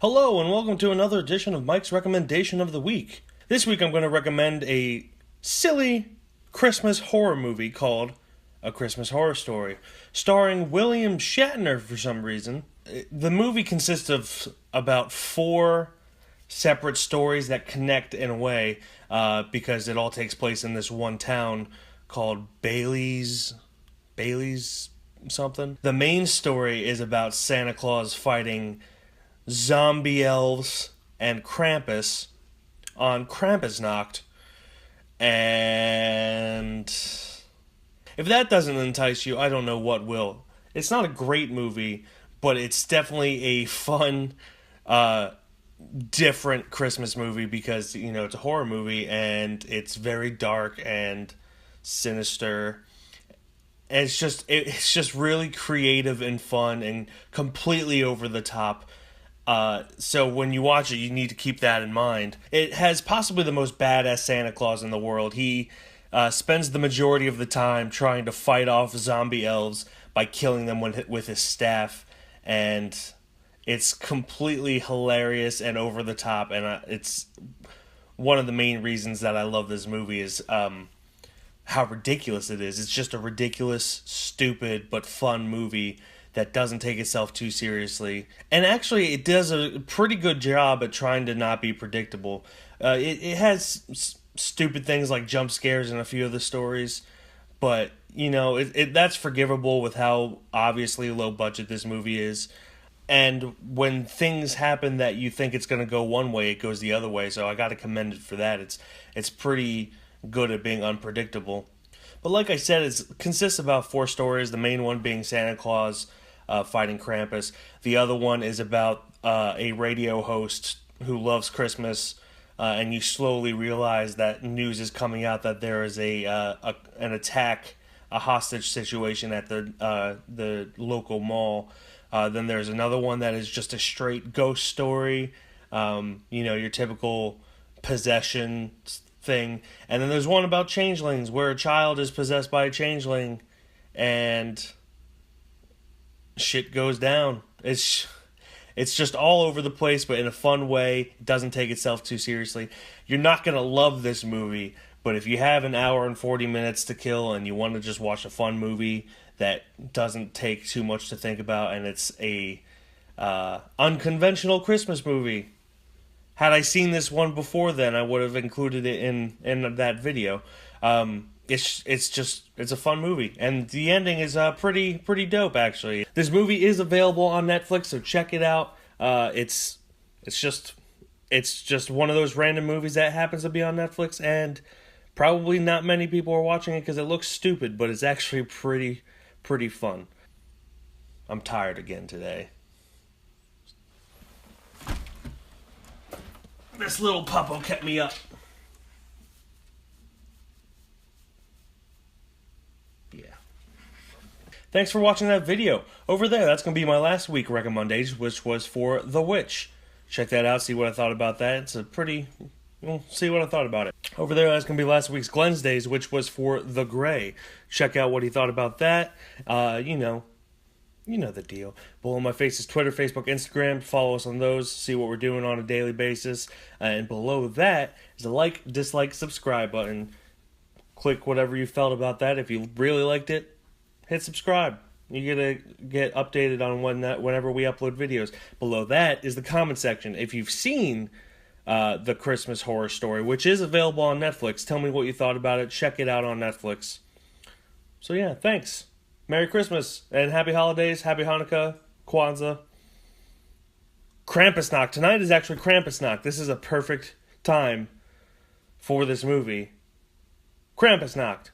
Hello, and welcome to another edition of Mike's Recommendation of the Week. This week I'm going to recommend a silly Christmas horror movie called A Christmas Horror Story, starring William Shatner for some reason. The movie consists of about 4 separate stories that connect in a way because it all takes place in this one town called Bailey's something. The main story is about Santa Claus fighting zombie elves and Krampus on Krampusnacht. And if that doesn't entice you, I don't know what will. It's not a great movie, but it's definitely a fun, different Christmas movie because, you know, it's a horror movie and it's very dark and sinister. And it's just really creative and fun and completely over the top. So when you watch it, you need to keep that in mind. It has possibly the most badass Santa Claus in the world. He spends the majority of the time trying to fight off zombie elves by killing them with his staff, and it's completely hilarious and over the top. And it's one of the main reasons that I love this movie is how ridiculous it is. It's just a ridiculous, stupid, but fun movie that doesn't take itself too seriously. And actually, it does a pretty good job at trying to not be predictable. It has stupid things like jump scares in a few of the stories, but, you know, that's forgivable with how obviously low budget this movie is. And when things happen that you think it's going to go one way, it goes the other way, so I got to commend it for that. It's pretty good at being unpredictable. But like I said, it consists of about 4 stories, the main one being Santa Claus fighting Krampus. The other one is about a radio host who loves Christmas, and you slowly realize that news is coming out that there is an attack, a hostage situation at the local mall. Then there's another one that is just a straight ghost story, your typical possession thing. And then there's one about changelings where a child is possessed by a changeling and shit goes down. It's just all over the place, but in a fun way. It doesn't take itself too seriously. You're not going to love this movie, but if you have an hour and 40 minutes to kill and you want to just watch a fun movie that doesn't take too much to think about, and it's a unconventional Christmas movie. Had I seen this one before then, I would have included it in that video. It's a fun movie, and the ending is pretty dope actually. This movie is available on Netflix, so check it out. It's just one of those random movies that happens to be on Netflix, and probably not many people are watching it because it looks stupid, but it's actually pretty fun. I'm tired again today. This little puppo kept me up. Yeah. Thanks for watching that video. Over there, that's going to be my last week recommendation, which was for The Witch. Check that out, see what I thought about that. It's see what I thought about it. Over there, that's going to be last week's Glenn's Days, which was for The Grey. Check out what he thought about that. You know the deal. Below my face is Twitter, Facebook, Instagram. Follow us on those. See what we're doing on a daily basis. And below that is a like, dislike, subscribe button. Click whatever you felt about that. If you really liked it, hit subscribe. You're going to get updated on whenever we upload videos. Below that is the comment section. If you've seen The Christmas Horror Story, which is available on Netflix, tell me what you thought about it. Check it out on Netflix. So yeah, thanks. Merry Christmas and Happy Holidays, Happy Hanukkah, Kwanzaa. Krampusnacht. Tonight is actually Krampusnacht. This is a perfect time for this movie. Krampusnacht.